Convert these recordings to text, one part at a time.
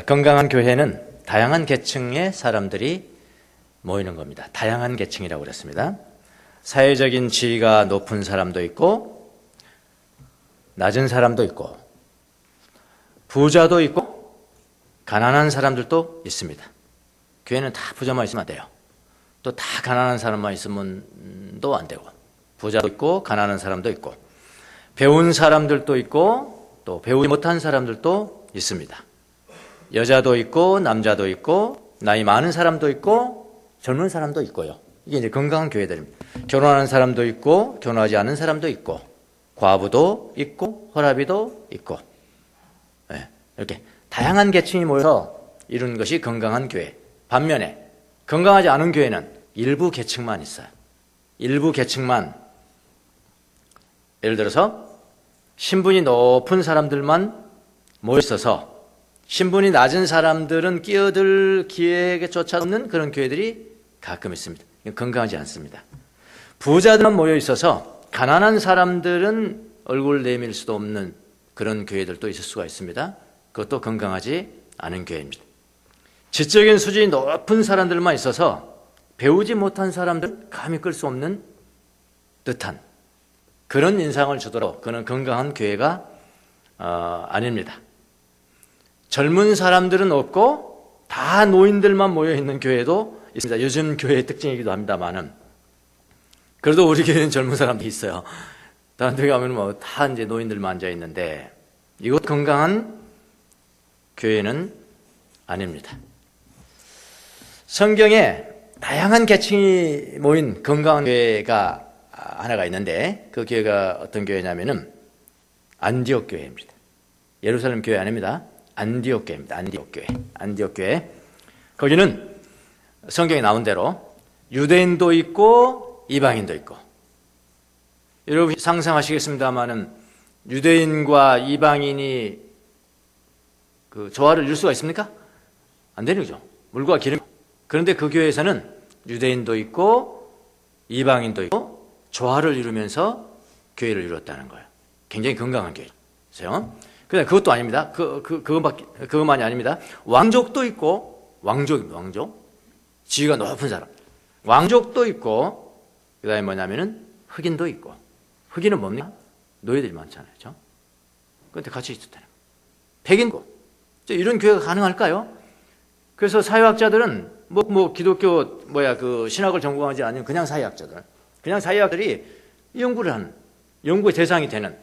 건강한 교회는 다양한 계층의 사람들이 모이는 겁니다. 다양한 계층이라고 그랬습니다. 사회적인 지위가 높은 사람도 있고 낮은 사람도 있고 부자도 있고 가난한 사람들도 있습니다. 교회는 다 부자만 있으면 안 돼요. 또 다 가난한 사람만 있으면도 안 되고 부자도 있고 가난한 사람도 있고 배운 사람들도 있고 또 배우지 못한 사람들도 있습니다. 여자도 있고 남자도 있고 나이 많은 사람도 있고 젊은 사람도 있고요. 이게 이제 건강한 교회들입니다. 결혼하는 사람도 있고 결혼하지 않은 사람도 있고 과부도 있고 혈압이도 있고 이렇게 다양한 계층이 모여서 이룬 것이 건강한 교회. 반면에 건강하지 않은 교회는 일부 계층만 있어요. 일부 계층만, 예를 들어서 신분이 높은 사람들만 모여 있어서 신분이 낮은 사람들은 끼어들 기회조차 없는 그런 교회들이 가끔 있습니다. 이건 건강하지 않습니다. 부자들만 모여 있어서 가난한 사람들은 얼굴 내밀 수도 없는 그런 교회들도 있을 수가 있습니다. 그것도 건강하지 않은 교회입니다. 지적인 수준이 높은 사람들만 있어서 배우지 못한 사람들 감히 끌 수 없는 듯한 그런 인상을 주도록 그는 건강한 교회가 아닙니다. 젊은 사람들은 없고 다 노인들만 모여있는 교회도 있습니다. 요즘 교회의 특징이기도 합니다만은 그래도 우리 교회는 젊은 사람도 있어요. 다른 데 가면 뭐 다 이제 노인들만 앉아 있는데 이것 건강한 교회는 아닙니다. 성경에 다양한 계층이 모인 건강한 교회가 하나가 있는데 그 교회가 어떤 교회냐면은 안디옥 교회입니다. 예루살렘 교회 아닙니다. 안디옥 교회입니다. 안디옥 교회. 안디옥 교회. 거기는 성경에 나온 대로 유대인도 있고 이방인도 있고. 여러분 상상하시겠습니다만은 유대인과 이방인이 그 조화를 이룰 수가 있습니까? 안 되는 거죠. 물과 기름. 그런데 그 교회에서는 유대인도 있고 이방인도 있고 조화를 이루면서 교회를 이뤘다는 거예요. 굉장히 건강한 교회죠. 그런데 그것도 아닙니다. 그것만이 아닙니다. 왕족도 있고, 왕족. 지위가 높은 사람. 왕족도 있고, 그 다음에 뭐냐면은 흑인도 있고. 흑인은 뭡니까? 노예들이 많잖아요. 그렇죠? 그런데 같이 있었다는 거예요. 백인고. 이런 교회가 가능할까요? 그래서 사회학자들은 기독교 신학을 전공하지 않은 그냥 사회학자들이 연구를 하는 연구의 대상이 되는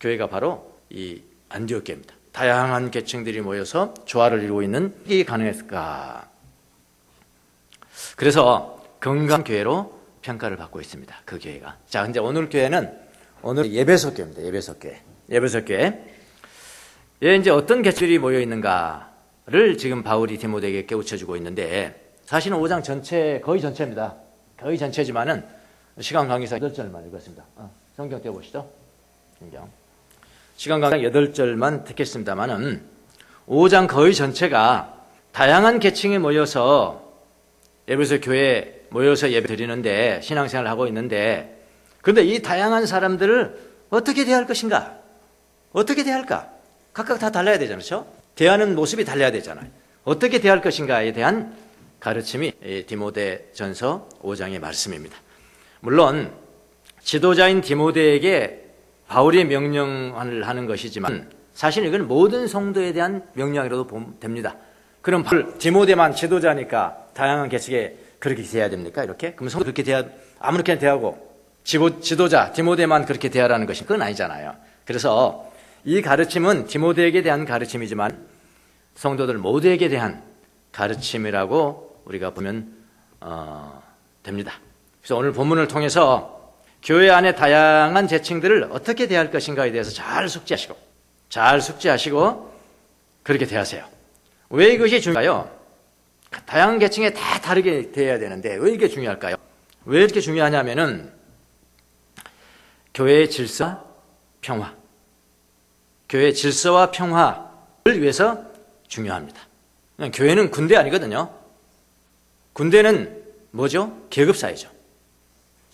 교회가 바로 이 안디옥 교회입니다. 다양한 계층들이 모여서 조화를 이루고 있는 이게 가능했을까? 그래서 건강 교회로 평가를 받고 있습니다. 그 교회가. 자, 근데 오늘 교회는 예배석 교회입니다. 예배석 교회. 얘 이제 어떤 계층들이 모여 있는가를 지금 바울이 디모데에게 깨우쳐주고 있는데 사실은 5장 전체 거의 전체입니다. 거의 전체지만은 시간 관계상 8절만 읽었습니다. 성경 떼어보시죠. 시간 관계상 8절만 택했습니다만은 5장 거의 전체가 다양한 계층이 모여서 예배석 교회에 모여서 예배 드리는데 신앙생활을 하고 있는데 그런데 이 다양한 사람들을 어떻게 대할 것인가? 어떻게 대할까? 각각 다 달라야 되잖아요. 그렇죠? 대하는 모습이 달라야 되잖아요. 어떻게 대할 것인가에 대한 가르침이 디모데전서 5장의 말씀입니다. 물론 지도자인 디모데에게 바울이 명령을 하는 것이지만 사실 이건 모든 성도에 대한 명령이라도 보면 됩니다. 그럼 디모데만 지도자니까 다양한 계층에 그렇게 대해야 됩니까? 이렇게? 그럼 성도 그렇게 아무렇게나 대하고 지도자 디모데만 그렇게 대하라는 것이 그건 아니잖아요. 그래서 이 가르침은 디모데에게 대한 가르침이지만 성도들 모두에게 대한 가르침이라고 우리가 보면 됩니다. 그래서 오늘 본문을 통해서 교회 안에 다양한 계층들을 어떻게 대할 것인가에 대해서 잘 숙지하시고 그렇게 대하세요. 왜 이것이 중요할까요? 다양한 계층에 다 다르게 대해야 되는데 왜 이게 중요할까요? 왜 이렇게 중요하냐면은 교회의 질서와 평화. 교회의 질서와 평화를 위해서 중요합니다. 교회는 군대 아니거든요. 군대는 뭐죠? 계급사회죠.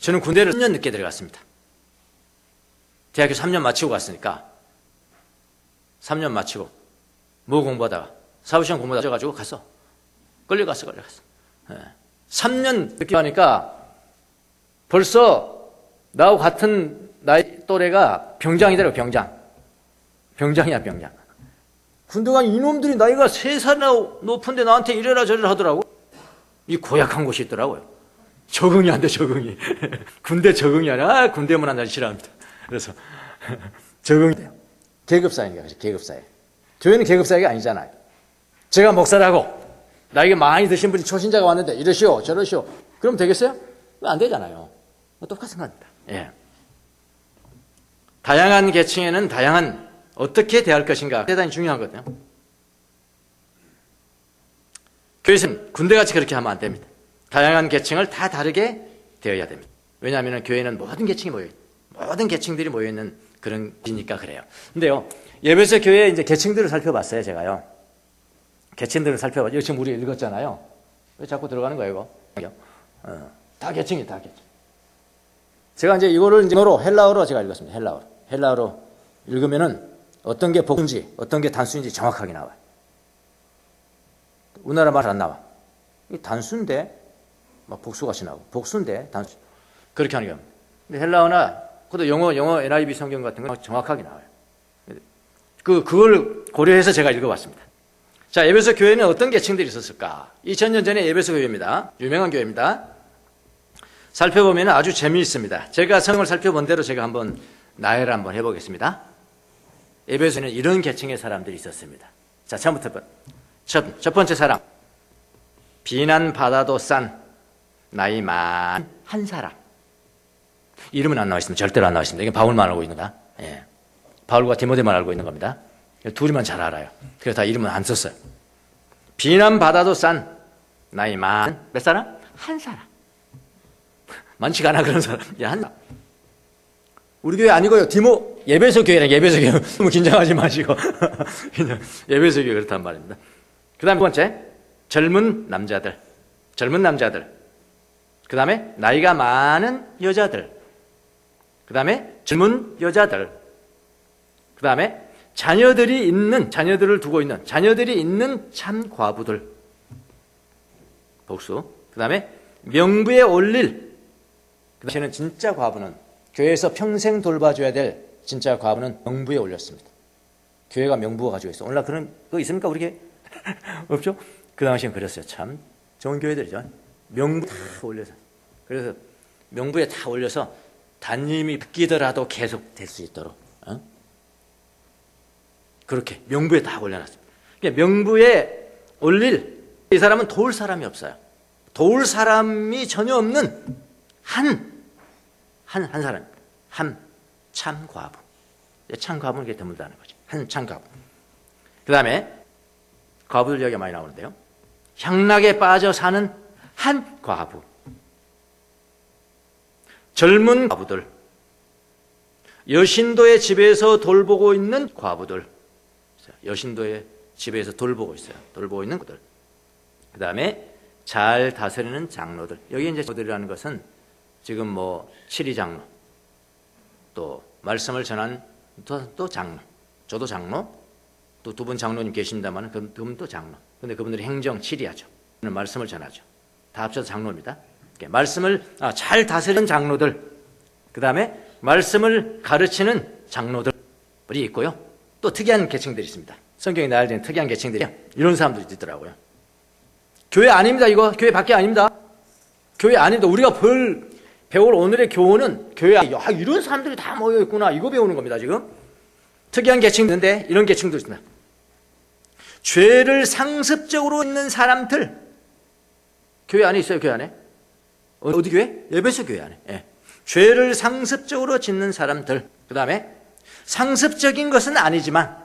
저는 군대를 3년 늦게 들어갔습니다. 대학교 3년 마치고 갔으니까 3년 마치고 뭐 공부하다가 사법시험 공부 다져가지고 갔어. 끌려갔어. 3년 늦게 하니까 벌써 나하고 같은 나이 또래가 병장이더라고, 병장이야. 군대 간 이놈들이 나이가 3살이나 높은데 나한테 이래라 저래라 하더라고. 이 고약한 곳이 있더라고요. 적응이 안 돼, 적응이. 군대 적응이 아니라, 군대만 한다니 싫어합니다. 그래서, 적응이 돼요. 계급사회니까, 계급사회. 교회는 계급사회가 아니잖아요. 제가 목사라고, 나이가 많이 드신 분이 초신자가 왔는데, 이러시오, 저러시오. 그럼 되겠어요? 안 되잖아요. 똑같은 겁니다. 예. 다양한 계층에는 다양한, 어떻게 대할 것인가, 대단히 중요하거든요. 교회에서는 군대같이 그렇게 하면 안 됩니다. 다양한 계층을 다 다르게 되어야 됩니다. 왜냐하면 교회는 모든 계층이 모든 계층들이 모여있는 그런 곳이니까 그래요. 근데요, 예배소 교회의 이제 계층들을 살펴봤어요, 제가요. 계층들을 살펴봤어요. 지금 우리 읽었잖아요. 왜 자꾸 들어가는 거예요, 이거? 다 계층이에요, 다 계층. 제가 이제 이거를 이제 헬라어로 제가 읽었습니다. 헬라어로 읽으면은 어떤 게 복수인지, 어떤 게 단수인지 정확하게 나와요. 우리나라 말 안 나와. 이 단수인데, 막 복수같이 나오고, 복수인데, 단수. 그렇게 하는 겁니다. 근데 헬라어나, 그것도 영어 NIV 성경 같은 건 정확하게 나와요. 그걸 고려해서 제가 읽어봤습니다. 자, 에베소 교회는 어떤 계층들이 있었을까? 2000년 전에 에베소 교회입니다. 유명한 교회입니다. 살펴보면 아주 재미있습니다. 제가 성경을 살펴본 대로 제가 한번 나열을 한번 해보겠습니다. 에베소에는 이런 계층의 사람들이 있었습니다. 자, 처음부터 첫 번째 사람, 비난받아도 싼 나이 많은 한 사람. 이름은 안 나와 있습니다. 절대로 안 나와 있습니다. 이게 바울만 알고 있는 거다. 예. 바울과 디모데만 알고 있는 겁니다. 둘이만 잘 알아요. 그래서 다 이름은 안 썼어요. 비난받아도 싼 나이 많은 몇 사람? 한 사람. 많지가 않아 그런 사람. 야, 한 사람. 우리 교회 아니고요. 예배소 교회랑 예배소 교회. 너무 긴장하지 마시고. 예배소 교회 그렇단 말입니다. 그 다음에 두 번째, 젊은 남자들. 그 다음에 나이가 많은 여자들. 그 다음에 젊은 여자들. 그 다음에 자녀들을 두고 있는, 자녀들이 있는 참 과부들. 복수. 그 다음에 명부에 올릴. 그 다음에 진짜 과부는, 교회에서 평생 돌봐줘야 될 진짜 과부는 명부에 올렸습니다. 교회가 명부가 가지고 있어. 오늘날 그런 거 있습니까? 우리 교회? 없죠? 그 당시엔 그랬어요. 참 좋은 교회들이죠. 명부 다 올려서. 그래서 명부에 다 올려서 단임이 바뀌더라도 계속 될 수 있도록. 그렇게 명부에 다 올려놨습니다. 그러니까 명부에 올릴 이 사람은 도울 사람이 없어요. 도울 사람이 전혀 없는 한 사람. 한 참 과부. 참 과부는 이게 드물다는 거죠. 한 참 과부. 그 다음에 과부들 이야기가 많이 나오는데요. 향락에 빠져 사는 한 과부. 젊은 과부들. 여신도의 집에서 돌보고 있는 과부들. 여신도의 집에서 돌보고 있어요. 돌보고 있는 것들. 그 다음에 잘 다스리는 장로들. 여기 이제 장로들이라는 것은 지금 뭐 7위 장로, 또 말씀을 전한 또 장로, 저도 장로, 또 두 분 장로님 계신다만 그분도 장로. 근데 그분들이 행정 7위하죠. 말씀을 전하죠. 다 합쳐서 장로입니다. 말씀을 잘 다스리는 장로들, 그 다음에 말씀을 가르치는 장로들이 있고요. 또 특이한 계층들이 있습니다. 성경에 나열된 특이한 계층들이 이런 사람들이 있더라고요. 교회 아닙니다. 이거 교회 밖에 아닙니다. 교회 아닙니다. 우리가 배울 오늘의 교훈은 교회 이런 사람들이 다 모여 있구나 이거 배우는 겁니다. 지금 특이한 계층이 있는데 이런 계층도 있습니다. 죄를 상습적으로 있는 사람들. 교회 안에 있어요. 교회 안에. 어디 교회? 에베소 교회 안에. 예. 죄를 상습적으로 짓는 사람들. 그 다음에 상습적인 것은 아니지만은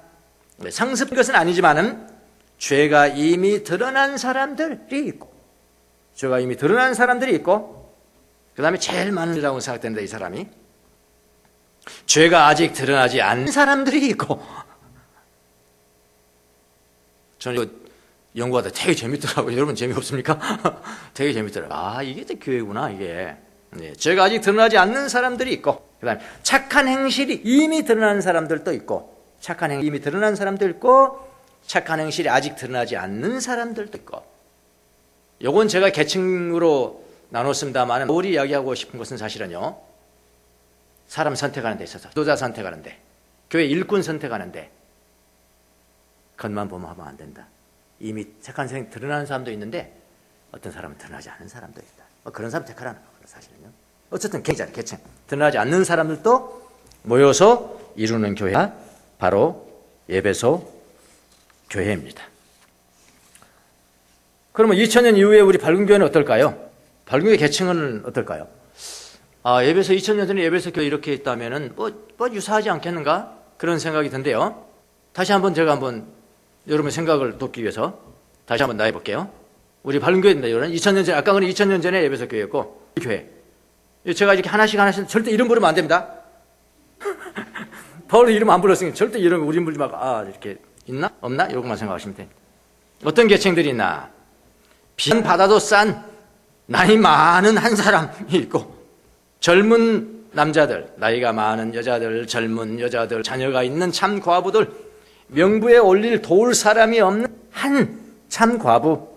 죄가 이미 드러난 사람들이 있고, 그 다음에 제일 많으라고 생각된다. 이 사람이 죄가 아직 드러나지 않은 사람들이 있고. 저는 이거 연구하다 되게 재밌더라고요. 여러분 재미없습니까? 되게 재밌더라고요. 이게 또 교회구나 이게. 네, 죄가 아직 드러나지 않는 사람들이 있고, 그 다음에 착한 행실이 이미 드러난 사람들도 있고, 착한 행실이 아직 드러나지 않는 사람들도 있고, 요건 제가 계층으로 나눴습니다만 우리 이야기하고 싶은 것은 사실은요, 사람 선택하는 데 있어서, 지도자 선택하는 데, 교회 일꾼 선택하는 데 겉만 보면 하면 안 된다. 이미 착한 생이 드러나는 사람도 있는데 어떤 사람은 드러나지 않는 사람도 있다. 그런 사람 택하라는 거예요, 사실은요. 어쨌든 계층 드러나지 않는 사람들도 모여서 이루는 교회가 바로 예배소 교회입니다. 그러면 2000년 이후에 우리 밝은 교회는 어떨까요? 밝은 교회 계층은 어떨까요? 예배소 2000년 전에 예배소 교회 이렇게 있다면은 뭐 유사하지 않겠는가? 그런 생각이 든데요. 다시 한번 제가 한번 여러분 생각을 돕기 위해서 다시 한번 나해 볼게요. 우리 밝은 교회입니다. 여러분 2000년 전에, 아까 그는 2000년 전에 예배소 교회였고, 이 교회. 제가 이렇게 하나씩 절대 이름 부르면 안 됩니다. 바울의 이름 안 불렀으니까 절대 이름 우리 부르지 말고, 이렇게 있나? 없나? 이것만 생각하시면 돼요. 어떤 계층들이 있나? 비난받아도 싼 나이 많은 한 사람이 있고, 젊은 남자들, 나이가 많은 여자들, 젊은 여자들, 자녀가 있는 참 과부들, 명부에 올릴 도울 사람이 없는 한 참 과부,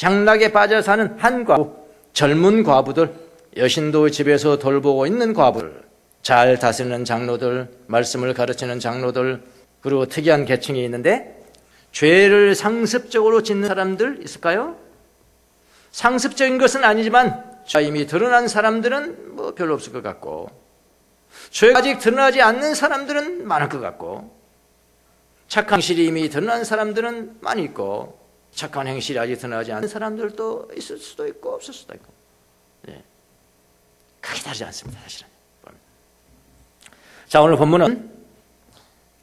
향락에 빠져 사는 한 과부, 젊은 과부들, 여신도 집에서 돌보고 있는 과부들, 잘 다스리는 장로들, 말씀을 가르치는 장로들, 그리고 특이한 계층이 있는데, 죄를 상습적으로 짓는 사람들 있을까요? 상습적인 것은 아니지만 죄가 이미 드러난 사람들은 뭐 별로 없을 것 같고, 죄가 아직 드러나지 않는 사람들은 많을 것 같고, 착한 행실이 이미 드러난 사람들은 많이 있고, 착한 행실이 아직 드러나지 않는 사람들도 있을 수도 있고 없을 수도 있고, 크게 다르지 않습니다, 사실은. 자, 오늘 본문은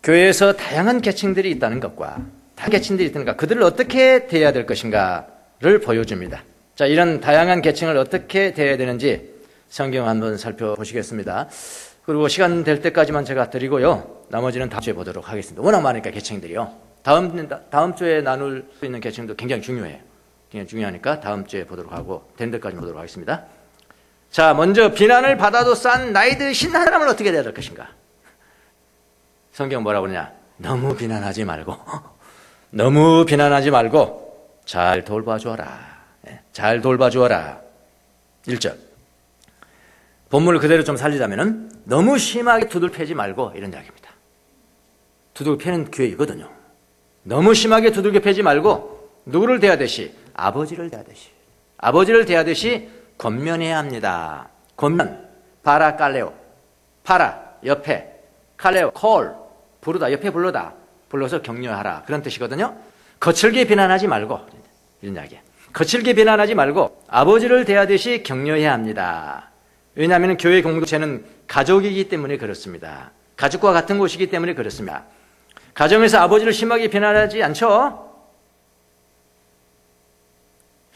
교회에서 다양한 계층들이 있다는 것과 다양한 계층들이 있다는 것, 그들을 어떻게 대해야 될 것인가를 보여줍니다. 자, 이런 다양한 계층을 어떻게 대해야 되는지 성경 한번 살펴보시겠습니다. 그리고 시간 될 때까지만 제가 드리고요, 나머지는 다음 주에 보도록 하겠습니다. 워낙 많으니까 계층들이요. 다음 주에 나눌 수 있는 계층도 굉장히 중요해요. 굉장히 중요하니까 다음 주에 보도록 하고, 된 데까지 보도록 하겠습니다. 자, 먼저 비난을 받아도 싼 나이 드신 한 사람을 어떻게 대해야 될 것인가? 성경 뭐라고 그러냐? 너무 비난하지 말고 너무 비난하지 말고 잘 돌봐주어라. 잘 돌봐주어라. 1절. 본문을 그대로 좀 살리자면은 너무 심하게 두들 패지 말고, 이런 이야기입니다. 두들겨 패는 교회이거든요. 너무 심하게 두들겨 패지 말고 누구를 대하듯이? 아버지를 대하듯이. 아버지를 대하듯이 권면해야 합니다. 권면, 파라 깔레오. 파라, 옆에. 칼레오, 콜. 부르다, 옆에 불러서 격려하라. 그런 뜻이거든요. 거칠게 비난하지 말고, 이런 이야기예요. 거칠게 비난하지 말고 아버지를 대하듯이 격려해야 합니다. 왜냐하면 교회 공동체는 가족이기 때문에 그렇습니다. 가족과 같은 곳이기 때문에 그렇습니다. 가정에서 아버지를 심하게 비난하지 않죠?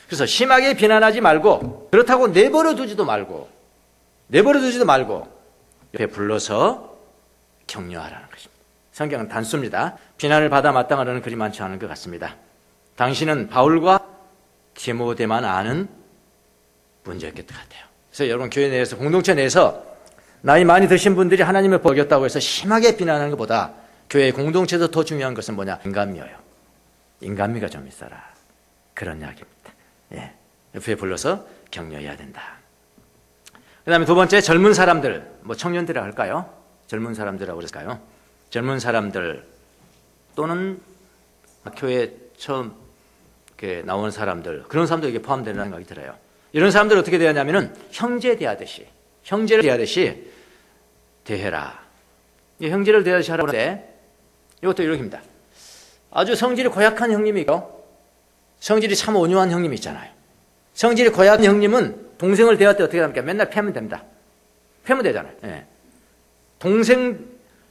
그래서 심하게 비난하지 말고, 그렇다고 내버려 두지도 말고 옆에 불러서 격려하라는 것입니다. 성경은 단수입니다. 비난을 받아 마땅하려는 글이 많지 않은 것 같습니다. 당신은 바울과 디모데만 아는 문제였을 것 같아요. 그래서 여러분, 교회 내에서, 공동체 내에서 나이 많이 드신 분들이 하나님을 버렸다고 해서 심하게 비난하는 것보다 교회 공동체에서 더 중요한 것은 뭐냐? 인간미예요. 인간미가 좀 있어라. 그런 이야기입니다. 옆에 불러서 격려해야 된다. 그 다음에 두 번째, 젊은 사람들, 청년들이라고 할까요? 젊은 사람들이라고 그럴까요? 젊은 사람들 또는 교회 처음 나오는 사람들, 그런 사람도 이게 포함되는 생각이 들어요. 이런 사람들 어떻게 대하냐면은 형제를 대하듯이 대해라. 형제를 대하듯이 하라고 하는데, 이것도 이렇습니다. 아주 성질이 고약한 형님이 있고 성질이 참 온유한 형님이 있잖아요. 성질이 고약한 형님은 동생을 대할 때 어떻게 합니까? 맨날 패면 됩니다. 패면 되잖아요.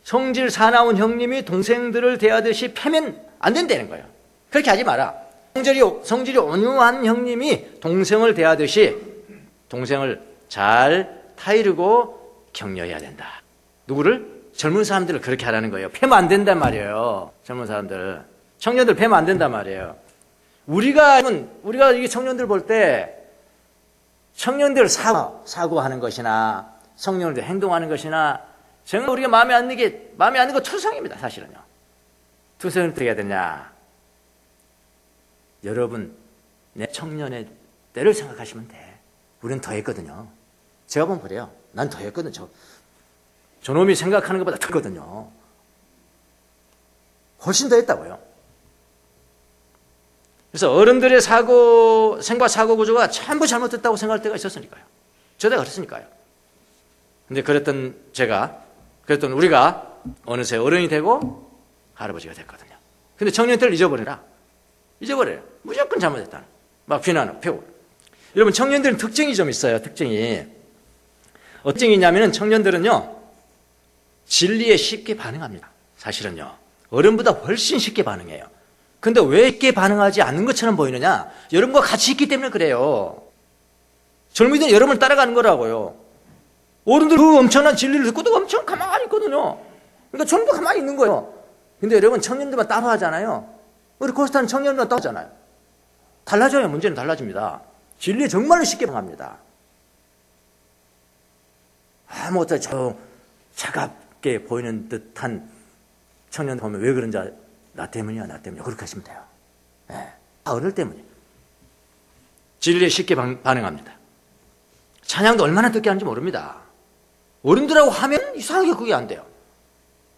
성질 사나운 형님이 동생들을 대하듯이 패면 안 된다는 거예요. 그렇게 하지 마라. 성질이 온유한 형님이 동생을 대하듯이 동생을 잘 타이르고 격려해야 된다. 누구를? 젊은 사람들을 그렇게 하라는 거예요. 패면 안 된단 말이에요. 젊은 사람들, 청년들 패면 안 된단 말이에요. 우리가 이 청년들 볼 때 청년들 사고하는 것이나 청년들 행동하는 것이나 정말 우리가 마음에 안 드는 거 초성입니다. 사실은요. 투성을 어떻게 해야 되냐? 여러분 내 청년의 때를 생각하시면 돼. 우리는 더 했거든요. 제가 보면 그래요. 난 더 했거든. 저놈이 생각하는 것보다 더 했거든요. 훨씬 더 했다고요. 그래서 어른들의 생과 사고 구조가 전부 잘못됐다고 생각할 때가 있었으니까요. 저도 그랬으니까요. 근데 그랬던 우리가 어느새 어른이 되고 할아버지가 됐거든요. 근데 청년 때를 잊어버려요. 무조건 잘못했다. 막 비난하고 패고. 여러분, 청년들은 특징이 좀 있어요. 특징이. 어떤 특징이 있냐면은 청년들은요, 진리에 쉽게 반응합니다. 사실은요. 어른보다 훨씬 쉽게 반응해요. 근데 왜 쉽게 반응하지 않는 것처럼 보이느냐? 여러분과 같이 있기 때문에 그래요. 젊은이들은 여러분을 따라가는 거라고요. 어른들 그 엄청난 진리를 듣고도 엄청 가만히 있거든요. 그러니까 전부 가만히 있는 거예요. 근데 여러분, 청년들만 따라하잖아요. 우리 코스타는 청년들만 따라하잖아요. 달라져요. 문제는 달라집니다. 진리에 정말로 쉽게 반응합니다. 아무것도 차갑게 보이는 듯한 청년 보면 왜 그런지 나 때문이야. 그렇게 하시면 돼요. 네. 다 어릴 때문이에요. 진리에 쉽게 반응합니다. 찬양도 얼마나 듣게 하는지 모릅니다. 어른들하고 하면 이상하게 그게 안 돼요.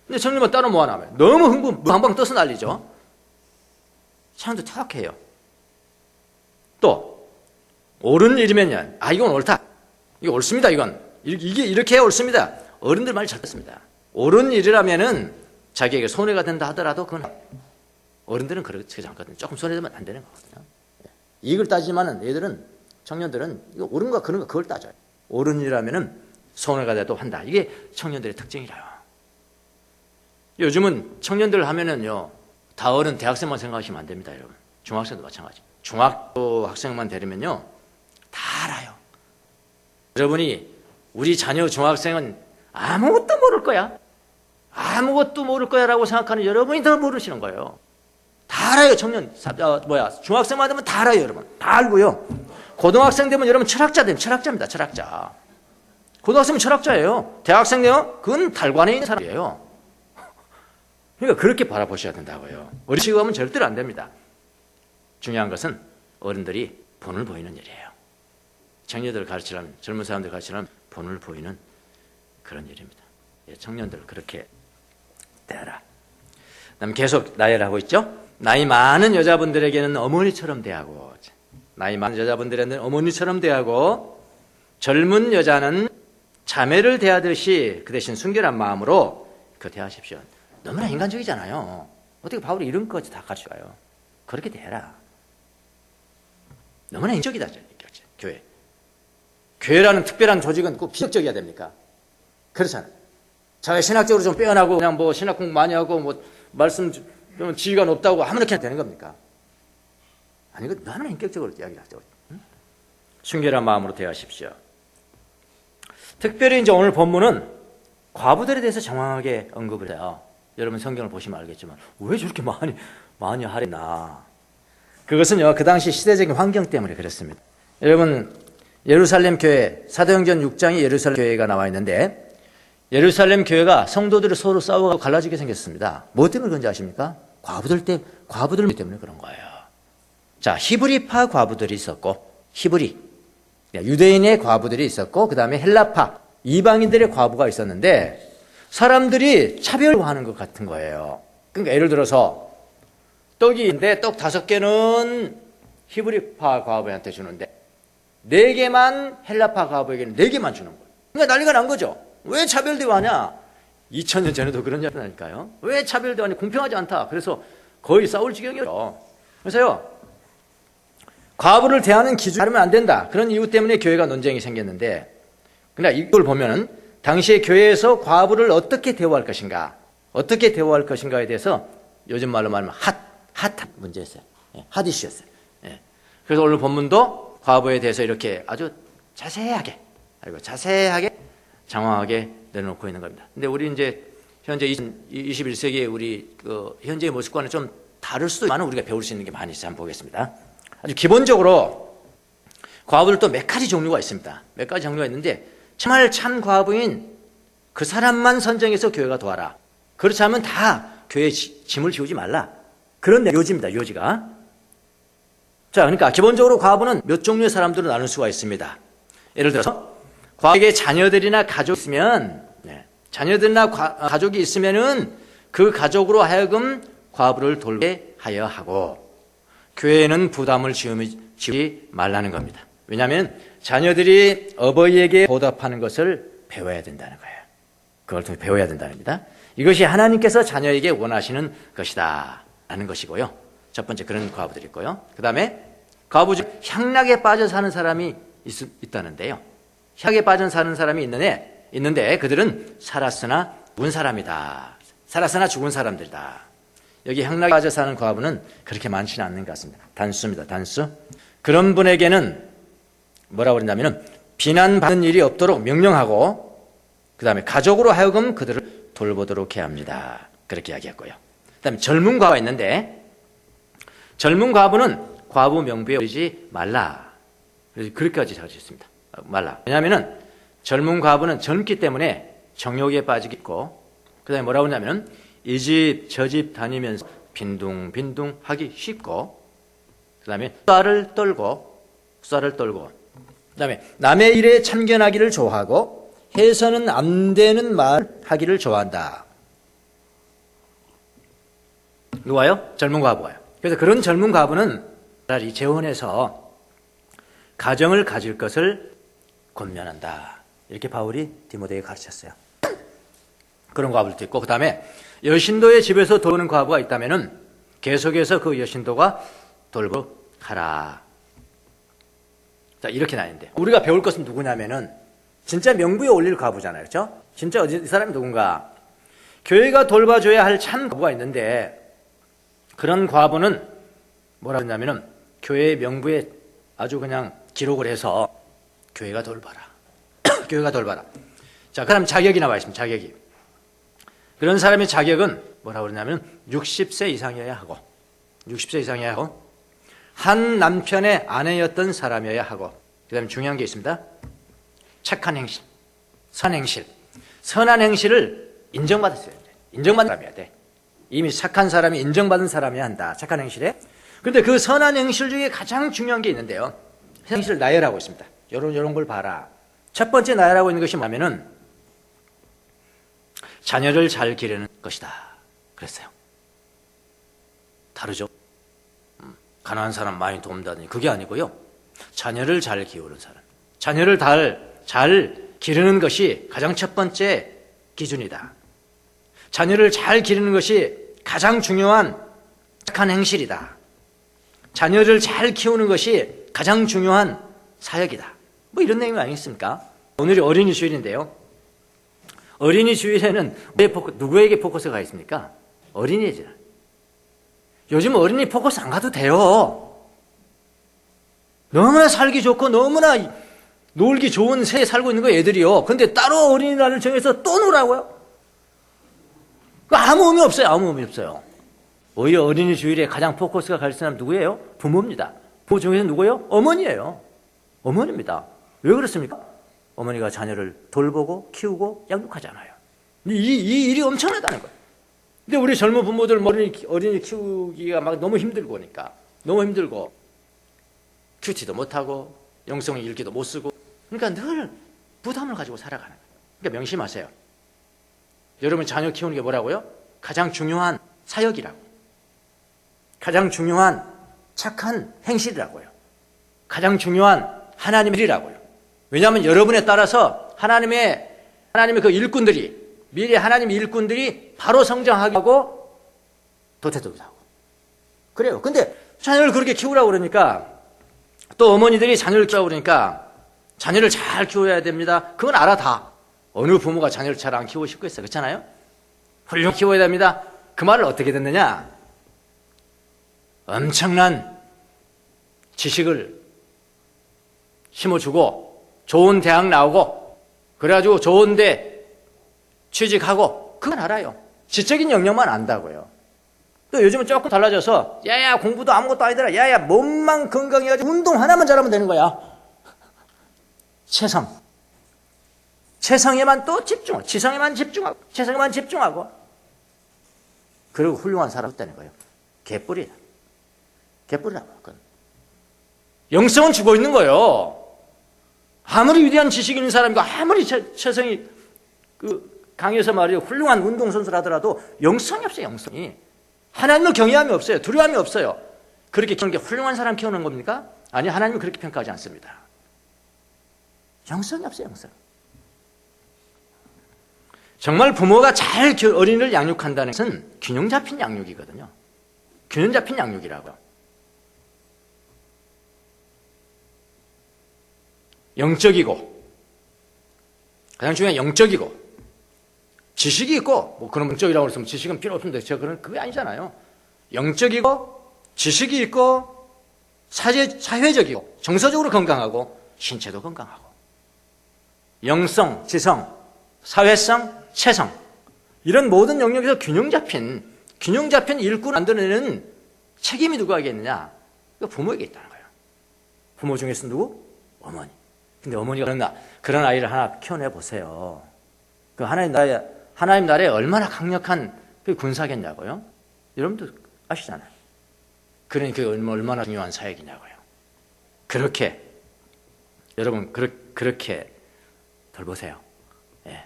근데 청년만 따로 모아나면 너무 흥분, 방방 떠서 난리죠. 찬양도 타락해요. 또 옳은 일이면요. 이건 옳다. 이거 옳습니다. 이게 이렇게 해야 옳습니다. 어른들 말이 잘 듣습니다. 옳은 일이라면은 자기에게 손해가 된다 하더라도 그건 어른들은 그렇지 않거든요. 조금 손해되면 안 되는 거거든요. 이익을 따지지만은 청년들은 이거 옳은가 그런가 그걸 따져요. 옳은 일이라면은 손해가 돼도 한다. 이게 청년들의 특징이라요. 요즘은 청년들 하면은요, 다 어른 대학생만 생각하시면 안 됩니다, 여러분. 중학생도 마찬가지. 중학교 학생만 되려면요, 다 알아요. 여러분이 우리 자녀 중학생은 아무것도 모를 거야. 아무것도 모를 거야라고 생각하는 여러분이 더 모르시는 거예요. 다 알아요, 중학생만 되면 다 알아요, 여러분. 다 알고요. 고등학생 되면 여러분 철학자입니다, 철학자. 고등학생은 철학자예요. 대학생 되면 그건 달관에 있는 사람이에요. 그러니까 그렇게 바라보셔야 된다고요. 어리시고 하면 절대로 안 됩니다. 중요한 것은 어른들이 본을 보이는 일이에요. 청년들 가르치려면, 젊은 사람들 가르치려면 본을 보이는 그런 일입니다. 청년들 그렇게 대하라. 그다음 계속 나열을 하고 있죠. 나이 많은 여자분들에게는 어머니처럼 대하고, 나이 많은 여자분들에게는 어머니처럼 대하고, 젊은 여자는 자매를 대하듯이 그 대신 순결한 마음으로 그 대하십시오. 너무나 인간적이잖아요. 어떻게 바울이 이런 것까지 다 가르쳐가요? 그렇게 대해라. 너무나 인적이다, 교회. 교회라는 특별한 조직은 꼭 비적적이어야 됩니까? 그렇잖아요. 자기 신학적으로 좀 빼어나고 그냥 신학 공부 많이 하고 말씀 지위가 높다고 아무렇게나 되는 겁니까? 아니, 이거 너무나 인격적으로 이야기하죠. 순결한 마음으로 대하십시오. 특별히 이제 오늘 본문은 과부들에 대해서 정확하게 언급을 해요. 여러분 성경을 보시면 알겠지만 왜 저렇게 많이 하랬나? 그것은요, 그 당시 시대적인 환경 때문에 그렇습니다. 여러분, 예루살렘 교회, 사도행전 6장에 예루살렘 교회가 나와 있는데, 예루살렘 교회가 성도들이 서로 싸우고 갈라지게 생겼습니다. 뭐 때문에 그런지 아십니까? 과부들 때문에 그런 거예요. 자, 히브리파 과부들이 있었고, 유대인의 과부들이 있었고, 그 다음에 헬라파, 이방인들의 과부가 있었는데, 사람들이 차별화하는 것 같은 거예요. 그러니까 예를 들어서 떡이 있는데 떡 5개는 히브리파 과부한테 주는데 4개만 헬라파 과부에게는 4개만 주는 거예요. 그러니까 난리가 난 거죠. 왜 차별대화냐? 2000년 전에도 그런 일 하니까요. 왜 차별대화냐? 공평하지 않다. 그래서 거의 싸울 지경이에요. 그래서요, 과부를 대하는 기준이 다르면 안 된다. 그런 이유 때문에 교회가 논쟁이 생겼는데, 그러니까 이걸 보면은 당시에 교회에서 과부를 어떻게 대우할 것인가에 대해서 요즘 말로 말하면 핫한 문제였어요. 핫 이슈였어요. 그래서 오늘 본문도 과부에 대해서 이렇게 아주 자세하게 장황하게 내놓고 있는 겁니다. 근데 우리 이제 현재 21세기의 우리 현재의 모습과는 좀 다를 수도 있지만 우리가 배울 수 있는 게 많이 있어요. 한번 보겠습니다. 아주 기본적으로 과부들도 몇 가지 종류가 있습니다. 몇 가지 종류가 있는데, 정말 참 과부인 그 사람만 선정해서 교회가 도와라. 그렇지 않으면 다 교회에 짐을 지우지 말라. 그런 요지입니다. 요지가. 자, 그러니까 기본적으로 과부는 몇 종류의 사람들로 나눌 수가 있습니다. 예를 들어서 과부에게 자녀들이나 가족이 있으면, 자녀들이나 가족이 있으면은 그 가족으로 하여금 과부를 돌게 하여 하고, 교회에는 부담을 지우지 말라는 겁니다. 왜냐하면 자녀들이 어버이에게 보답하는 것을 배워야 된다는 거예요. 그걸 통해 배워야 된다는 겁니다. 이것이 하나님께서 자녀에게 원하시는 것이다 라는 것이고요. 첫 번째 그런 과부들이 있고요. 그 다음에 과부 중 향락에 빠져 사는 사람이 있다는데요. 향락에 빠져 사는 사람이 있는데 그들은 살았으나 죽은 사람이다. 살았으나 죽은 사람들이다. 여기 향락에 빠져 사는 과부는 그렇게 많지는 않는 것 같습니다. 단수입니다. 단수. 그런 분에게는 뭐라고 그러냐면 비난받는 일이 없도록 명령하고 그 다음에 가족으로 하여금 그들을 돌보도록 해야 합니다. 그렇게 이야기했고요. 그 다음에 젊은 과부가 있는데 젊은 과부는 과부 명부에 오르지 말라. 그렇게까지 적어있습니다. 말라. 왜냐하면 젊은 과부는 젊기 때문에 정욕에 빠지겠고 그 다음에 뭐라고 하냐면 이 집 저 집 다니면서 빈둥빈둥 하기 쉽고 그 다음에 쌀을 떨고 그 다음에 남의 일에 참견하기를 좋아하고 해서는 안 되는 말 하기를 좋아한다. 누가요? 젊은 과부가요. 그래서 그런 젊은 과부는 차라리 재혼해서 가정을 가질 것을 권면한다. 이렇게 바울이 디모데에게 가르쳤어요. 그런 과부들도 있고 그 다음에 여신도의 집에서 돌보는 과부가 있다면은 계속해서 그 여신도가 돌보도록 하라. 자, 이렇게 나뉘는데 우리가 배울 것은 누구냐면은 진짜 명부에 올릴 과부잖아요. 그렇죠? 진짜 이 사람이 누군가? 교회가 돌봐줘야 할 참 과부가 있는데 그런 과부는 뭐라 했냐면은 교회의 명부에 아주 그냥 기록을 해서 교회가 돌봐라. 교회가 돌봐라. 자, 그럼 자격이 나와 있습니다. 자격이. 그런 사람의 자격은 뭐라고 그러냐면 60세 이상이어야 하고 60세 이상이어야 하고 한 남편의 아내였던 사람이어야 하고 그 다음에 중요한 게 있습니다. 착한 행실, 선행실. 선한 행실을 인정받았어야 돼. 인정받은 사람이어야 돼. 이미 착한 사람이 인정받은 사람이어야 한다. 착한 행실에. 그런데 그 선한 행실 중에 가장 중요한 게 있는데요. 행실을 나열하고 있습니다. 요런 걸 봐라. 첫 번째 나열하고 있는 것이 뭐냐면은 자녀를 잘 기르는 것이다. 그랬어요. 다르죠? 가난한 사람 많이 돕는다더니 그게 아니고요. 자녀를 잘 키우는 사람. 자녀를 잘 기르는 것이 가장 첫 번째 기준이다. 자녀를 잘 기르는 것이 가장 중요한 착한 행실이다. 자녀를 잘 키우는 것이 가장 중요한 사역이다. 뭐 이런 내용 아니겠습니까? 오늘이 어린이 주일인데요. 어린이 주일에는 누구에게 포커스가 있습니까? 어린이들. 요즘 어린이 포커스 안 가도 돼요. 너무나 살기 좋고 너무나 놀기 좋은 세에 살고 있는 거 애들이요. 근데 따로 어린이날을 정해서 또 놀라고요? 아무 의미 없어요. 아무 의미 없어요. 오히려 어린이 주일에 가장 포커스가 갈 사람 누구예요? 부모입니다. 부모 중에서 누구예요? 어머니예요. 어머니입니다. 왜 그렇습니까? 어머니가 자녀를 돌보고 키우고 양육하잖아요. 이 일이 엄청나다는 거예요. 근데 우리 젊은 부모들 어린이 키우기가 막 너무 힘들고 그러니까 너무 힘들고 큐티도 못하고 영성 일기도 못 쓰고 그러니까 늘 부담을 가지고 살아가는 거예요. 그러니까 명심하세요. 여러분 자녀 키우는 게 뭐라고요? 가장 중요한 사역이라고. 가장 중요한 착한 행실이라고요. 가장 중요한 하나님의 일이라고요. 왜냐하면 여러분에 따라서 하나님의 그 일꾼들이 미래 하나님의 일꾼들이 바로 성장하고 도태되기도 하고 그래요. 근데 자녀를 그렇게 키우라고 그러니까 또 어머니들이 자녀를 키우라고 그러니까 자녀를 잘 키워야 됩니다. 그건 알아 다. 어느 부모가 자녀를 잘 안 키우고 싶겠어요. 그렇잖아요. 훌륭히 키워야 됩니다. 그 말을 어떻게 듣느냐? 엄청난 지식을 심어주고 좋은 대학 나오고 그래가지고 좋은 데 취직하고 그건 알아요. 지적인 영역만 안다고요. 또 요즘은 조금 달라져서 야야 공부도 아무것도 아니더라. 야야 몸만 건강해가지고 운동 하나만 잘하면 되는 거야. 체성에만 또 집중하고 지성에만 집중하고 그리고 훌륭한 사람 되는 거예요. 개뿔이라고. 그건. 영성은 죽어 있는 거예요. 아무리 위대한 지식 있는 사람이고 아무리 체성이 강해서 말이에요. 훌륭한 운동선수라더라도 영성이 없어요. 영성이. 하나님을 경외함이 없어요. 두려움이 없어요. 그렇게 키우는 게 훌륭한 사람 키우는 겁니까? 아니, 하나님은 그렇게 평가하지 않습니다. 영성이 없어요. 영성. 정말 부모가 잘 어린이를 양육한다는 것은 균형 잡힌 양육이거든요. 균형 잡힌 양육이라고요. 영적이고, 가장 중요한 영적이고, 지식이 있고, 뭐 그런 영적이라고 했으면 지식은 필요 없는데, 그게 아니잖아요. 영적이고, 지식이 있고, 사회적이고, 정서적으로 건강하고, 신체도 건강하고. 영성, 지성, 사회성, 체성. 이런 모든 영역에서 균형 잡힌 일꾼을 만들어내는 책임이 누구에게 있느냐? 이거 부모에게 있다는 거예요. 부모 중에서 누구? 어머니. 근데 어머니가 그런 아이를 하나 키워내 보세요. 그 하나님 나라에 얼마나 강력한 그 군사겠냐고요? 여러분도 아시잖아요. 그러니까 얼마나 중요한 사역이냐고요. 그렇게 여러분 그렇게 돌보세요. 예.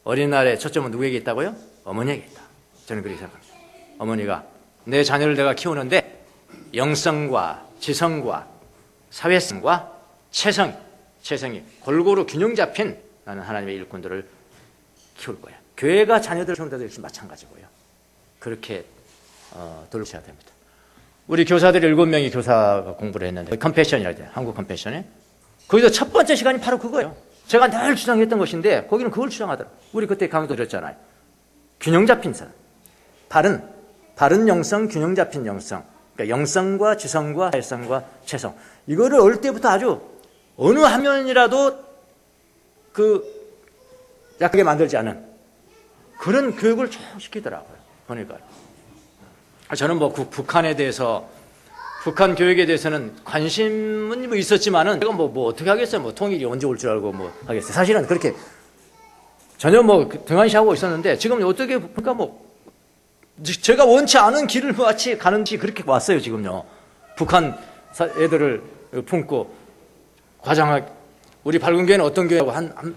어린날에 초점은 누구에게 있다고요? 어머니에게 있다. 저는 그렇게 생각합니다. 어머니가 내 자녀를 내가 키우는데 영성과 지성과 사회성과 체성이 골고루 균형 잡힌 나는 하나님의 일꾼들을 키울 거야. 교회가 자녀들을 키우는 데도 역시 마찬가지고요. 그렇게 돌보셔야 됩니다. 우리 교사들이 7명이 교사 공부를 했는데 컴패션이라고 해요. 한국 컴패션에. 거기서 첫 번째 시간이 바로 그거예요. 제가 늘 주장했던 것인데 거기는 그걸 주장하더라고요. 우리 그때 강의도 드렸잖아요. 균형 잡힌 사람. 바른 영성, 균형 잡힌 영성. 그러니까 영성과 지성과 사회성과 체성. 이거를 어릴 때부터 아주 어느 한 면이라도 약하게 만들지 않은 그런 교육을 쭉 시키더라고요. 보니까. 저는 뭐 북한에 대해서, 북한 교육에 대해서는 관심은 뭐 있었지만은 제가 뭐 어떻게 하겠어요. 뭐 통일이 언제 올 줄 알고 뭐 하겠어요. 사실은 그렇게 전혀 뭐 등한시하고 있었는데 지금 어떻게 보니까 뭐 제가 원치 않은 길을 마치 가는지 그렇게 왔어요. 지금요. 북한 애들을 품고 과장하게 우리 밝은 교회는 어떤 교회라고 한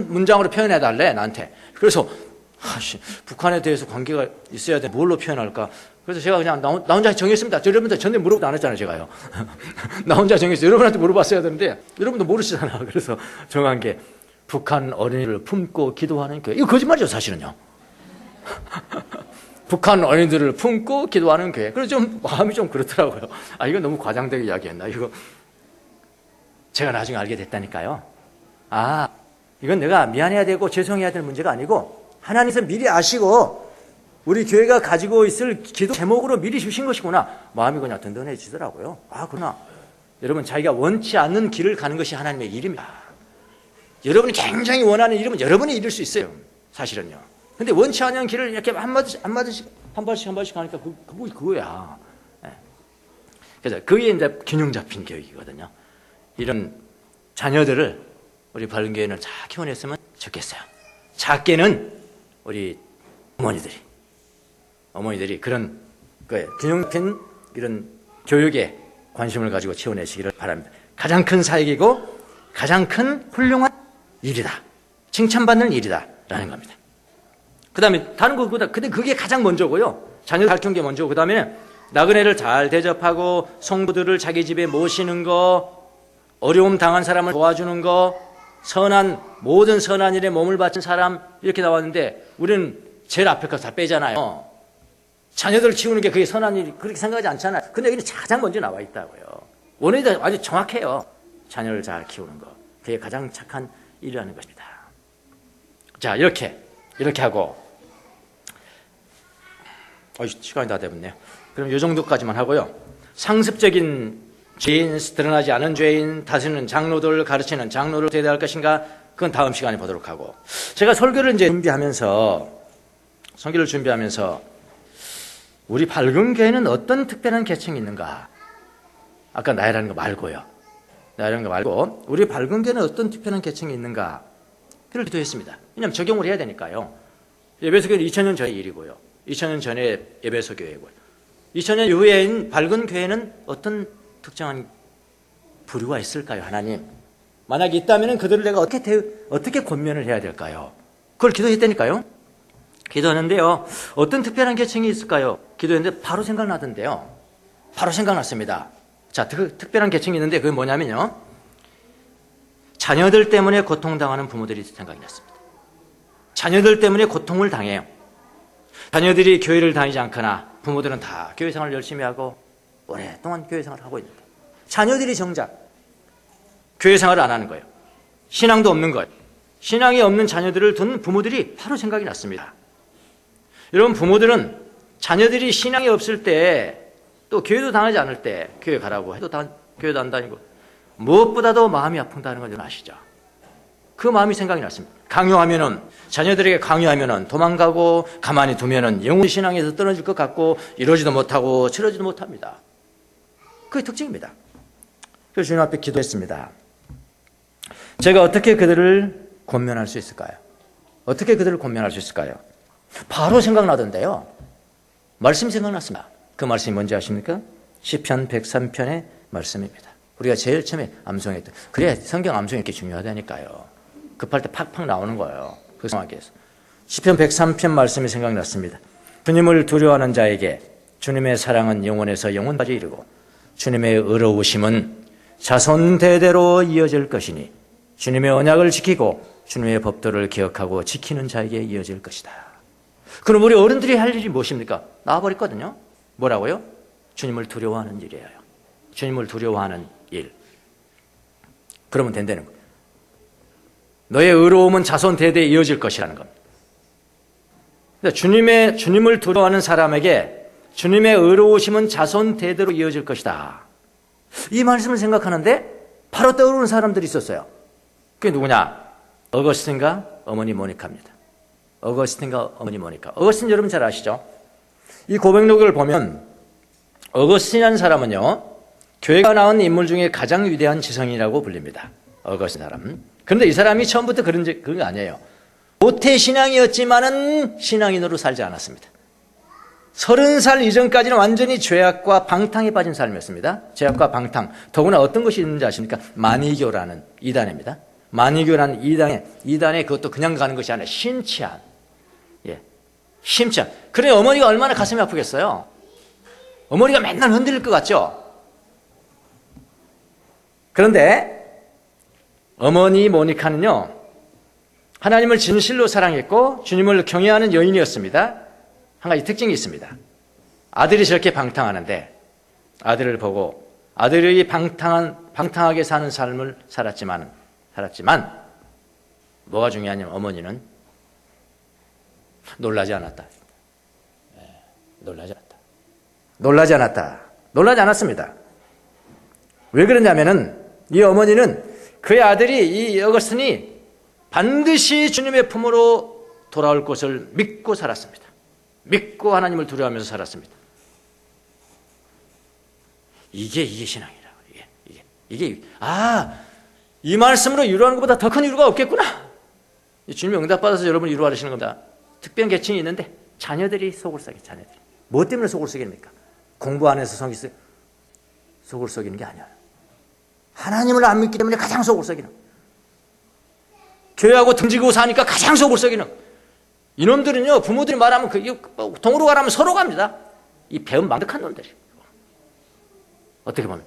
문장으로 표현해 달래 나한테. 그래서 북한에 대해서 관계가 있어야 돼. 뭘로 표현할까? 그래서 제가 그냥 나 혼자 정했습니다. 여러분들 전에 물어보도 안 했잖아요. 제가요. 나 혼자 정했어요. 여러분한테 물어봤어야 되는데 여러분도 모르시잖아. 그래서 정한 게 북한 어린이를 품고 기도하는 교회. 이거 거짓말이죠. 사실은요. 북한 어린이들을 품고 기도하는 교회. 그래서 좀 마음이 좀 그렇더라고요. 이건 너무 과장되게 이야기했나? 이거 제가 나중에 알게 됐다니까요. 이건 내가 미안해야 되고 죄송해야 될 문제가 아니고 하나님께서 미리 아시고 우리 교회가 가지고 있을 기도 제목으로 미리 주신 것이구나. 마음이 그냥 든든해지더라고요. 그러나 여러분 자기가 원치 않는 길을 가는 것이 하나님의 일입니다. 여러분이 굉장히 원하는 일이면 여러분이 이룰 수 있어요. 사실은요. 근데 원치 않는 길을 이렇게 한 발씩 가니까 그거야. 그래서 그게 이제 균형 잡힌 교육이거든요. 이런 자녀들을 우리 밝은 교회는 잘 키워냈으면 좋겠어요. 작게는 우리 어머니들이 그런 균형 잡힌 이런 교육에 관심을 가지고 키워내시기를 바랍니다. 가장 큰 사역이고 가장 큰 훌륭한 일이다. 칭찬받는 일이다라는 겁니다. 그 다음에 다른 것보다 근데 그게 가장 먼저고요. 자녀를 잘 키우는 게 먼저고 그 다음에 나그네를 잘 대접하고 성도들을 자기 집에 모시는 거, 어려움 당한 사람을 도와주는 거, 모든 선한 일에 몸을 바친 사람 이렇게 나왔는데 우리는 제일 앞에 거 다 빼잖아요. 자녀들 키우는 게 그게 선한 일이 그렇게 생각하지 않잖아요. 근데 여기는 가장 먼저 나와 있다고요. 원인이 아주 정확해요. 자녀를 잘 키우는 거. 그게 가장 착한 일이라는 것입니다. 자, 이렇게 하고 시간이 다 돼버렸네요. 그럼 이 정도까지만 하고요. 상습적인 죄인, 드러나지 않은 죄인, 다스리는 장로들, 가르치는 장로를 어떻게 대할 것인가? 그건 다음 시간에 보도록 하고. 제가 설교를 준비하면서 우리 밝은 교회는 어떤 특별한 계층이 있는가? 아까 나이라는 거 말고요. 나이라는 거 말고 우리 밝은 교회는 어떤 특별한 계층이 있는가? 그를 기도했습니다. 왜냐하면 적용을 해야 되니까요. 에베소 교회는 2000년 전의 일이고요. 2000년 전에 에베소 교회고요. 2000년 이후에 밝은 교회는 어떤 특정한 부류가 있을까요? 하나님, 만약 있다면 그들을 내가 어떻게 권면을 해야 될까요? 그걸 기도했다니까요. 기도하는데요, 어떤 특별한 계층이 있을까요? 기도했는데 바로 생각나던데요. 바로 생각났습니다. 자, 특별한 계층이 있는데 그게 뭐냐면요, 자녀들 때문에 고통당하는 부모들이 생각이 났습니다. 자녀들 때문에 고통을 당해요. 자녀들이 교회를 다니지 않거나 부모들은 다 교회 생활을 열심히 하고 오랫동안 교회 생활을 하고 있는데 자녀들이 정작 교회 생활을 안 하는 거예요. 신앙도 없는 거예요. 신앙이 없는 자녀들을 둔 부모들이 바로 생각이 났습니다. 여러분, 부모들은 자녀들이 신앙이 없을 때, 또 교회도 다니지 않을 때 교회 가라고 해도 교회도 안 다니고 무엇보다도 마음이 아픈다는 걸 아시죠? 그 마음이 생각이 났습니다. 강요하면은, 자녀들에게 강요하면은 도망가고 가만히 두면은 영혼의 신앙에서 떨어질 것 같고 이러지도 못하고 저러지도 못합니다. 그게 특징입니다. 그래서 주님 앞에 기도했습니다. 제가 어떻게 그들을 권면할 수 있을까요? 어떻게 그들을 권면할 수 있을까요? 바로 생각나던데요. 말씀이 생각났습니다. 그 말씀이 뭔지 아십니까? 시편 103편의 말씀입니다. 우리가 제일 처음에 암송했던, 그래야 성경 암송이 이렇게 중요하다니까요. 급할 때 팍팍 나오는 거예요. 그 상황에서. 시편 103편 말씀이 생각났습니다. 주님을 두려워하는 자에게 주님의 사랑은 영원에서 영원까지 이르고 주님의 의로우심은 자손 대대로 이어질 것이니 주님의 언약을 지키고 주님의 법도를 기억하고 지키는 자에게 이어질 것이다. 그럼 우리 어른들이 할 일이 무엇입니까? 나와버렸거든요. 뭐라고요? 주님을 두려워하는 일이에요. 주님을 두려워하는 일. 그러면 된다는 거예요. 너의 의로움은 자손 대대에 이어질 것이라는 겁니다. 주님을 두려워하는 사람에게 주님의 의로우심은 자손 대대로 이어질 것이다. 이 말씀을 생각하는데 바로 떠오르는 사람들이 있었어요. 그게 누구냐? 어거스틴과 어머니 모니카입니다. 어거스틴과 어머니 모니카. 어거스틴 여러분 잘 아시죠? 이 고백록을 보면 어거스틴이라는 사람은요, 교회가 낳은 인물 중에 가장 위대한 지성인이라고 불립니다. 어거스틴 사람. 그런데 이 사람이 처음부터 그런 게 아니에요. 모태신앙이었지만은 신앙인으로 살지 않았습니다. 30살 이전까지는 완전히 죄악과 방탕에 빠진 삶이었습니다. 죄악과 방탕. 더구나 어떤 것이 있는지 아십니까? 만이교라는 이단입니다. 만이교라는 이단에 그것도 그냥 가는 것이 아니라 심취한. 예. 심취한. 그래, 어머니가 얼마나 가슴이 아프겠어요? 어머니가 맨날 흔들릴 것 같죠? 그런데 어머니 모니카는요, 하나님을 진실로 사랑했고 주님을 경외하는 여인이었습니다. 한 가지 특징이 있습니다. 아들이 저렇게 방탕하는데 아들을 보고 아들이 방탕하게 사는 삶을 살았지만 뭐가 중요하냐면 어머니는 놀라지 않았다. 놀라지 않았습니다. 왜 그러냐면은 이 어머니는 그의 아들이 이 어거스틴이 반드시 주님의 품으로 돌아올 것을 믿고 살았습니다. 믿고 하나님을 두려워하면서 살았습니다. 이게 신앙이라고. 이 말씀으로 위로하는 것보다 더 큰 위로가 없겠구나. 주님이 응답받아서 여러분을 위로하시는 겁니다. 특별한 계층이 있는데 자녀들이 속을 썩여. 자녀들이 뭐 때문에 속을 썩입니까? 공부 안 해서 속을 썩이는 게 아니에요. 하나님을 안 믿기 때문에 가장 속을 썩이는, 교회하고 등지고 사니까 가장 속을 썩이는 이놈들은요, 부모들이 말하면 동으로 가라면 서로 갑니다. 이 배은 망덕한 놈들이. 어떻게 보면.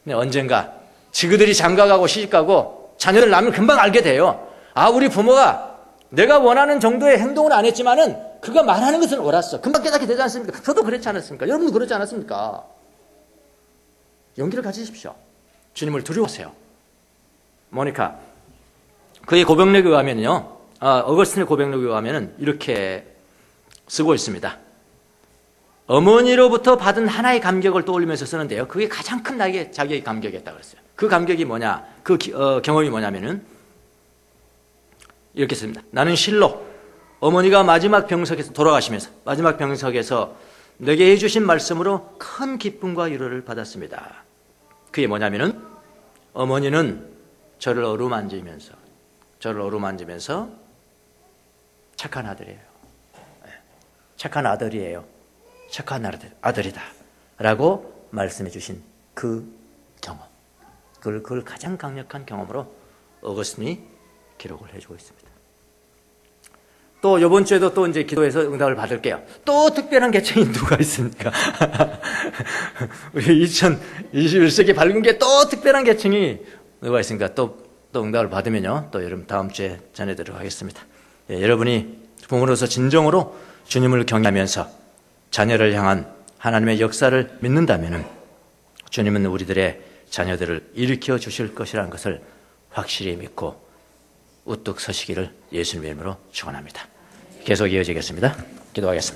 근데 언젠가 지그들이 장가가고 시집가고 자녀들 낳으면 금방 알게 돼요. 아, 우리 부모가 내가 원하는 정도의 행동을 안 했지만은 그가 말하는 것은 옳았어. 금방 깨닫게 되지 않습니까? 저도 그렇지 않았습니까? 여러분도 그렇지 않았습니까? 용기를 가지십시오. 주님을 두려워하세요. 모니카, 그의 고백록에 의하면요, 어거스틴의 고백록에 의하면은 이렇게 쓰고 있습니다. 어머니로부터 받은 하나의 감격을 떠올리면서 쓰는데요, 그게 가장 큰 자기의 감격이었다고 그랬어요. 그 감격이 뭐냐, 경험이 뭐냐면은 이렇게 씁니다. 나는 실로 어머니가 마지막 병석에서 돌아가시면서 마지막 병석에서 내게 해주신 말씀으로 큰 기쁨과 위로를 받았습니다. 그게 뭐냐면은 어머니는 저를 어루만지면서 착한 아들이에요. 착한 아들이에요. 착한 아들이다 라고 말씀해 주신 그 경험, 그걸 가장 강력한 경험으로 어거스틴이 기록을 해주고 있습니다. 또 이번 주에도 또 이제 기도해서 응답을 받을게요. 또 특별한 계층이 누가 있습니까? 우리 2021세기 밝은 게 또 특별한 계층이 누가 있습니까? 또 응답을 받으면요, 또 여러분 다음 주에 전해드리도록 하겠습니다. 예, 여러분이 부모로서 진정으로 주님을 경외하면서 자녀를 향한 하나님의 역사를 믿는다면 주님은 우리들의 자녀들을 일으켜 주실 것이라는 것을 확실히 믿고 우뚝 서시기를 예수님의 이름으로 축원합니다. 계속 이어지겠습니다. 기도하겠습니다.